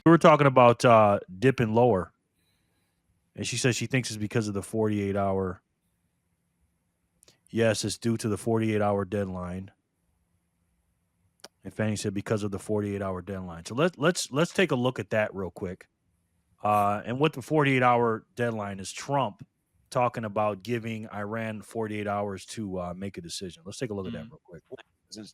We were talking about dipping lower, and she says she thinks it's because of the 48 hour. Yes, it's due to the 48-hour deadline. And Fanny said because of the 48-hour deadline. So let's take a look at that real quick. And what the 48-hour deadline is, Trump talking about giving Iran 48 hours to make a decision. Let's take a look at that real quick.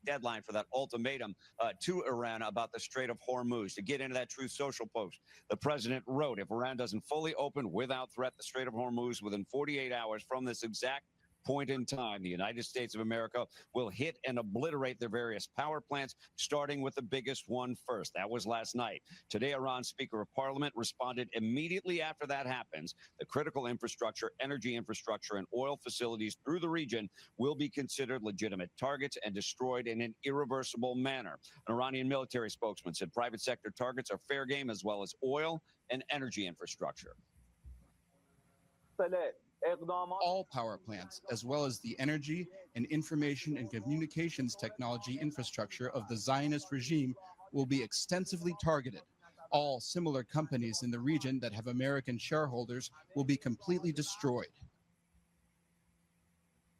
Deadline for that ultimatum to Iran about the Strait of Hormuz. To get into that Truth Social post, the president wrote, if Iran doesn't fully open without threat the Strait of Hormuz within 48 hours from this exact point in time, the United States of America will hit and obliterate their various power plants, starting with the biggest one first. That was last night. Today, Iran's Speaker of Parliament responded immediately after that happens. The critical infrastructure, energy infrastructure, and oil facilities through the region will be considered legitimate targets and destroyed in an irreversible manner. An Iranian military spokesman said private sector targets are fair game, as well as oil and energy infrastructure. All power plants, as well as the energy and information and communications technology infrastructure of the Zionist regime, will be extensively targeted. All similar companies in the region that have American shareholders will be completely destroyed.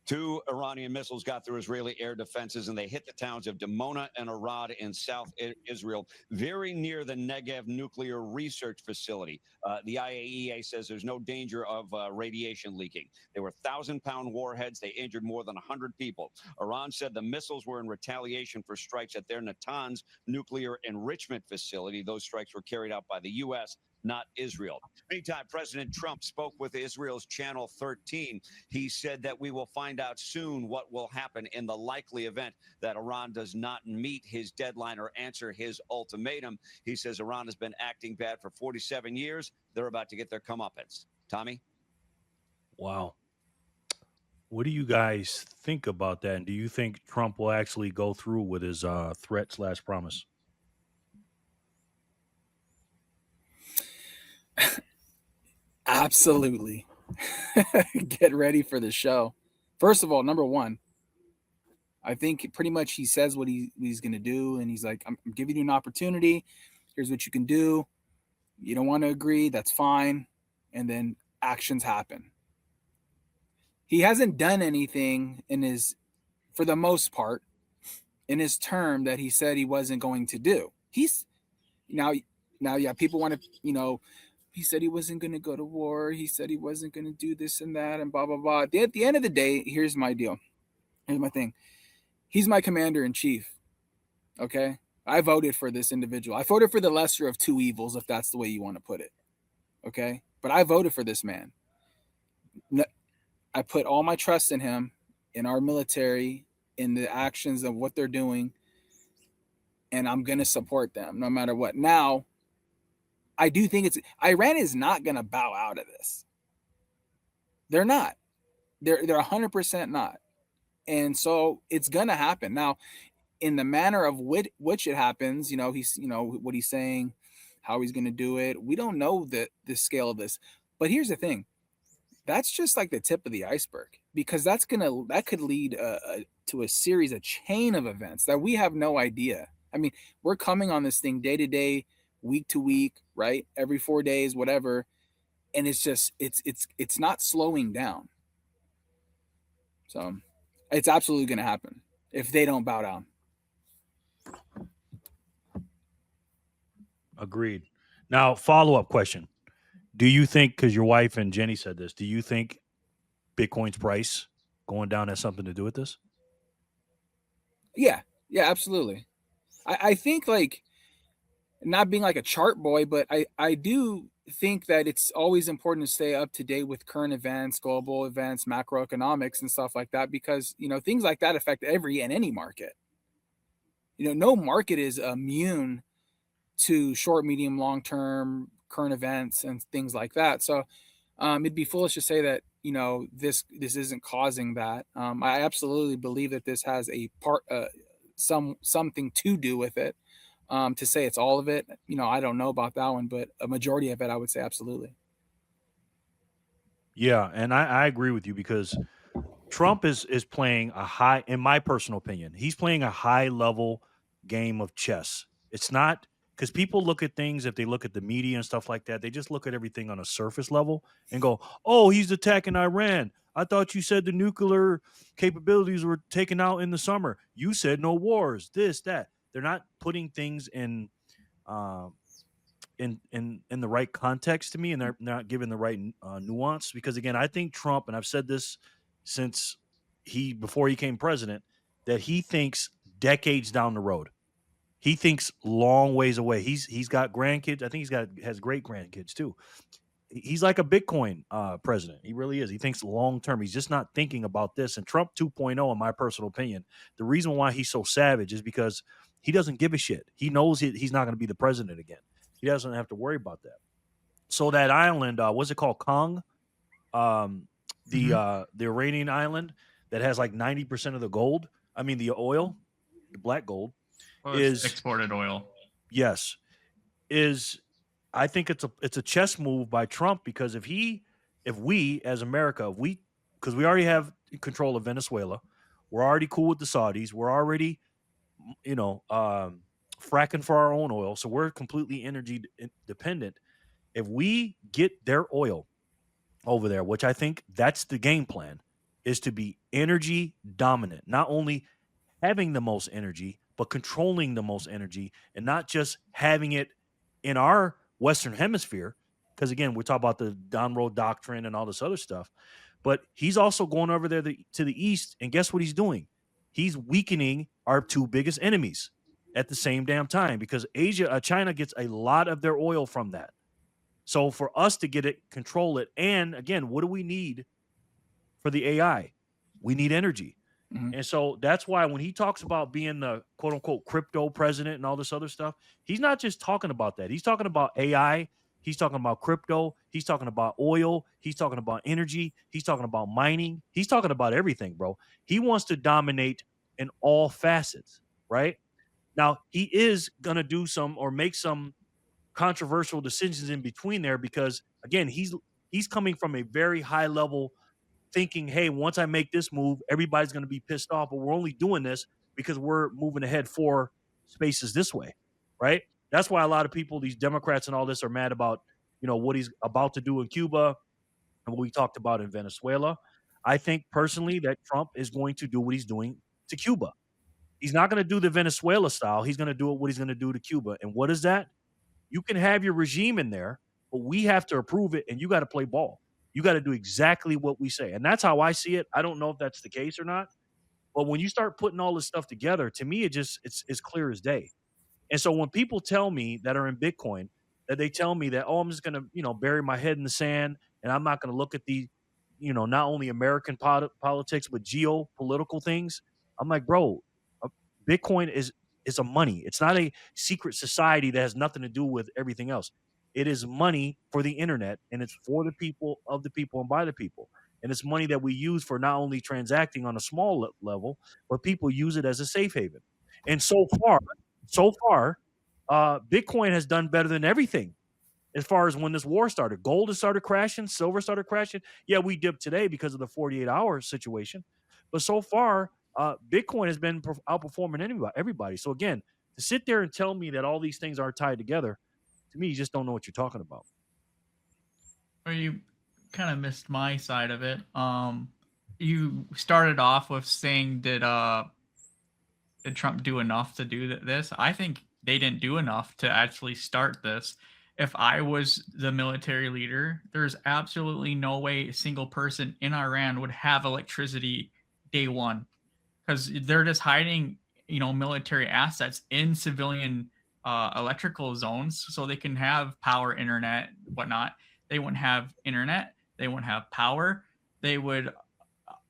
2 Iranian missiles got through Israeli air defenses, and they hit the towns of Dimona and Arad in South Israel, very near the Negev nuclear research facility. The IAEA says there's no danger of radiation leaking. They were 1,000-pound warheads. They injured more than 100 people. Iran said the missiles were in retaliation for strikes at their Natanz nuclear enrichment facility. Those strikes were carried out by the U.S., not Israel. Meantime, President Trump spoke with Israel's Channel 13. He said that we will find out soon what will happen in the likely event that Iran does not meet his deadline or answer his ultimatum. He says Iran has been acting bad for 47 years. They're about to get their comeuppance. Tommy? Wow. What do you guys think about that? And do you think Trump will actually go through with his threat/promise? Absolutely. Get ready for the show. First of all, number one, I think pretty much he says what he's going to do. And he's like, I'm giving you an opportunity. Here's what you can do. You don't want to agree. That's fine. And then actions happen. He hasn't done anything for the most part, in his term that he said he wasn't going to do. He's now, yeah, people want to, he said he wasn't going to go to war. He said he wasn't going to do this and that and blah, blah, blah. At the end of the day, here's my deal. Here's my thing. He's my commander in chief. Okay. I voted for this individual. I voted for the lesser of two evils, if that's the way you want to put it. Okay. But I voted for this man. I put all my trust in him, in our military, in the actions of what they're doing. And I'm going to support them no matter what. Now, I do think Iran is not going to bow out of this. They're not. They're 100% not. And so it's going to happen. Now, in the manner of which it happens, he's, what he's saying, how he's going to do it. We don't know the scale of this. But here's the thing. That's just like the tip of the iceberg, because that could lead to a chain of events that we have no idea. I mean, we're coming on this thing day to day, week to week, right? Every 4 days, whatever. And it's just, it's not slowing down. So it's absolutely going to happen if they don't bow down. Agreed. Now, follow-up question. Do you think, because your wife and Jenny said this, do you think Bitcoin's price going down has something to do with this? Yeah, absolutely. I think, like, not being like a chart boy, but I do think that it's always important to stay up to date with current events, global events, macroeconomics and stuff like that, because, things like that affect every and any market. No market is immune to short, medium, long-term current events and things like that. So it'd be foolish to say that, this isn't causing that. I absolutely believe that this has a part, something to do with it. To say it's all of it, I don't know about that one, but a majority of it, I would say absolutely. Yeah, and I agree with you because Trump is playing a high, in my personal opinion, he's playing a high level game of chess. It's not because people look at things, if they look at the media and stuff like that, they just look at everything on a surface level and go, "Oh, he's attacking Iran. I thought you said the nuclear capabilities were taken out in the summer. You said no wars. This, that." They're not putting things um, in the right context to me, and they're not giving the right nuance. Because again, I think Trump, and I've said this since he before he became president, that he thinks decades down the road. He thinks long ways away. He's got grandkids. I think has great grandkids too. He's like a Bitcoin president. He really is. He thinks long term. He's just not thinking about this. And Trump 2.0, in my personal opinion, the reason why he's so savage is because he doesn't give a shit. He knows he's not going to be the president again. He doesn't have to worry about that. So that island, what's it called? Kong, um, Hmm. the Iranian island that has like 90% of the gold. I mean, the oil, the black gold Well, it's is exported oil. yes is I think it's a chess move by Trump because if we as America if we because we already have control of Venezuela, we're already cool with the Saudis, we're already you know fracking for our own oil, so we're completely energy dependent. If we get their oil over there, which I think that's the game plan, is to be energy dominant, not only having the most energy, but controlling the most energy and not just having it in our Western hemisphere. Because again, we talk about the down road doctrine and all this other stuff, but he's also going over there to the east. And guess what he's doing? He's weakening our two biggest enemies at the same damn time because China gets a lot of their oil from that. So for us to get it, control it, and again, what do we need for the AI? We need energy. Mhm. And so that's why when he talks about being the quote unquote crypto president and all this other stuff, he's not just talking about that. He's talking about AI. He's talking about crypto. He's talking about oil. He's talking about energy. He's talking about mining. He's talking about everything, bro. He wants to dominate in all facets, right? Now, he is going to do some or make some controversial decisions in between there because again, he's coming from a very high level thinking, hey, once I make this move, everybody's going to be pissed off. But we're only doing this because we're moving ahead 4 spaces this way, right? That's why a lot of people, these Democrats and all this, are mad about what he's about to do in Cuba and what we talked about in Venezuela. I think personally that Trump is going to do what he's doing to Cuba. He's not going to do the Venezuela style. He's going to do what he's going to do to Cuba. And what is that? You can have your regime in there, but we have to approve it, and you got to play ball. You got to do exactly what we say. And that's how I see it. I don't know if that's the case or not. But when you start putting all this stuff together, to me, it's clear as day. And so when people tell me that are in Bitcoin, that they tell me that, oh, I'm just going to, bury my head in the sand and I'm not going to look at the, not only American politics, but geopolitical things. I'm like, bro, uh, Bitcoin is a money. It's not a secret society that has nothing to do with everything else. It is money for the internet and it's for the people, of the people, and by the people. And it's money that we use for not only transacting on a small level, but people use it as a safe haven. And so far, Bitcoin has done better than everything as far as when this war started. Gold has started crashing, silver started crashing. Yeah, we dipped today because of the 48-hour situation, but so far, Bitcoin has been outperforming everybody. So again, to sit there and tell me that all these things are tied together, to me, you just don't know what you're talking about. Well, you kind of missed my side of it. You started off with saying did Trump do enough to do this? I think they didn't do enough to actually start this. If I was the military leader, there's absolutely no way a single person in Iran would have electricity day one because they're just hiding, military assets in civilian electrical zones so they can have power, internet, whatnot. They wouldn't have internet. They wouldn't have power. They would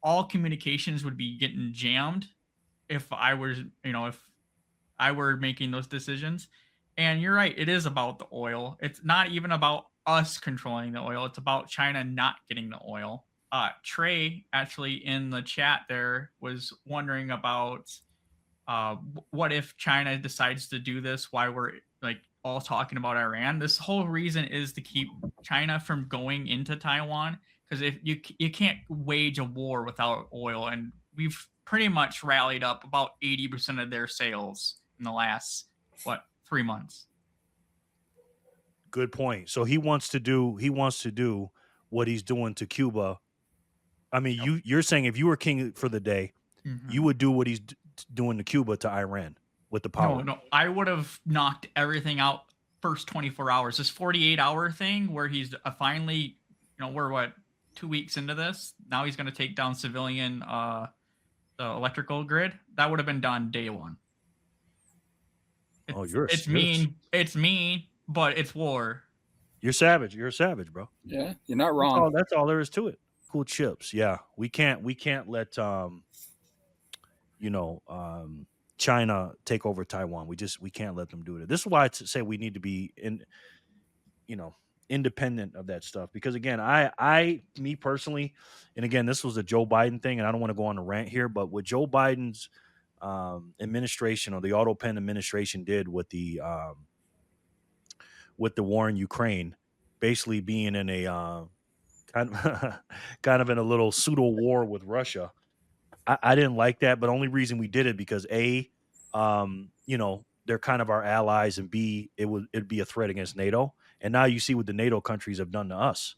all communications would be getting jammed if I was, if I were making those decisions. And you're right, it is about the oil. It's not even about us controlling the oil. It's about China not getting the oil. Trey actually in the chat there was wondering about what if China decides to do this? Why we're like all talking about Iran. This whole reason is to keep China from going into Taiwan, because if you can't wage a war without oil, and we've pretty much rallied up about 80% of their sales in the last 3 months. Good point. So he wants to do what he's doing to Cuba. I mean, you're saying if you were king for the day, you would do what he's doing to Cuba to Iran with the power. No, I would have knocked everything out first 24 hours. This 48-hour thing where he's finally, we're 2 weeks into this. Now he's going to take down civilian the electrical grid. That would have been done day one. It's mean, but it's war. You're savage. You're a savage, bro. Yeah, you're not wrong. That's all there is to it. Cool chips. Yeah, we can't let China take over Taiwan. We can't let them do it. This is why I say we need to be independent of that stuff, because again, me personally, and again, this was a Joe Biden thing, and I don't want to go on a rant here, but what Joe Biden's administration, or the Auto Pen administration, did with the war in Ukraine, basically being in a kind of in a little pseudo war with Russia. I didn't like that, but only reason we did it because A, they're kind of our allies, and B, it'd be a threat against NATO. And now you see what the NATO countries have done to us.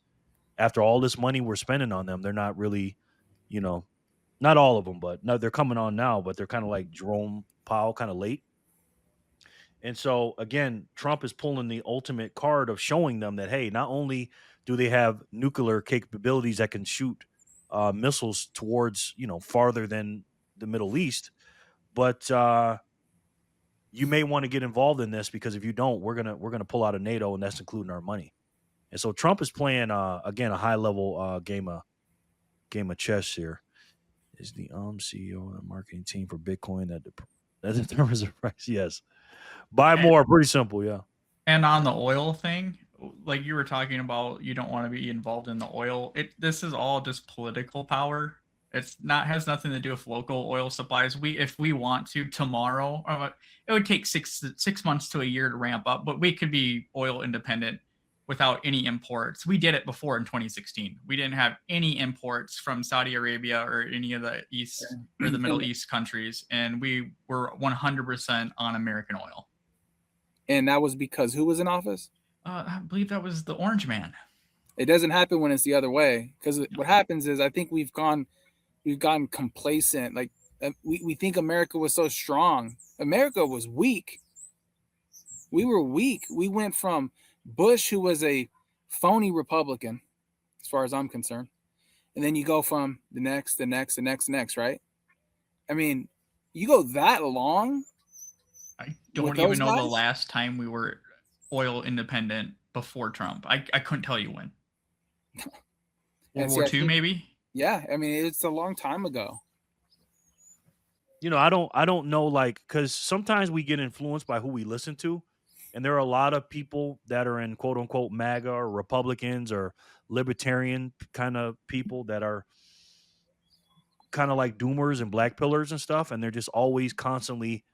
After all this money we're spending on them, they're not really, not all of them, but no, they're coming on now, but they're kind of like Jerome Powell, kind of late. And so again, Trump is pulling the ultimate card of showing them that, hey, not only do they have nuclear capabilities that can shoot missiles towards, farther than the Middle East, but you may want to get involved in this, because if you don't, we're gonna pull out of NATO, and that's including our money. And so Trump is playing again a high level game of chess here. Is the CEO and marketing team for Bitcoin that determines the price? Yes. Buy more. Pretty simple. Yeah. And on the oil thing, like you were talking about, you don't want to be involved in the oil. This is all just political power. Has nothing to do with local oil supplies. If we want to tomorrow, it would take six months to a year to ramp up, but we could be oil independent without any imports. We did it before in 2016. We didn't have any imports from Saudi Arabia or any of the East or the Middle East countries, and we were 100% on American oil. And that was because who was in office? I believe that was the Orange Man. It doesn't happen when it's the other way, because what happens is I think we've gotten complacent. Like we think America was so strong. America was weak. We were weak. We went from Bush, who was a phony Republican, as far as I'm concerned, and then you go from the next, right? I mean, you go that long. I don't even know the last time we were oil independent before Trump. I couldn't tell you when. World War II, maybe? Yeah, I mean, it's a long time ago. I don't know, like, because sometimes we get influenced by who we listen to, and there are a lot of people that are in quote unquote MAGA or Republicans or libertarian kind of people that are kind of like doomers and black pillars and stuff, and they're just always constantly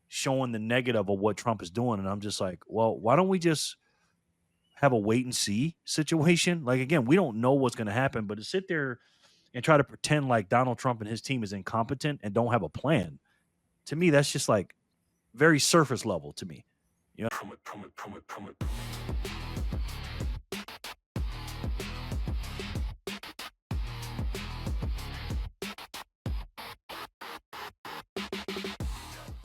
showing the negative of what Trump is doing. And I'm just like, well, why don't we just have a wait and see situation? Like, again, we don't know what's going to happen, but to sit there and try to pretend like Donald Trump and his team is incompetent and don't have a plan, to me, that's just like very surface level to me.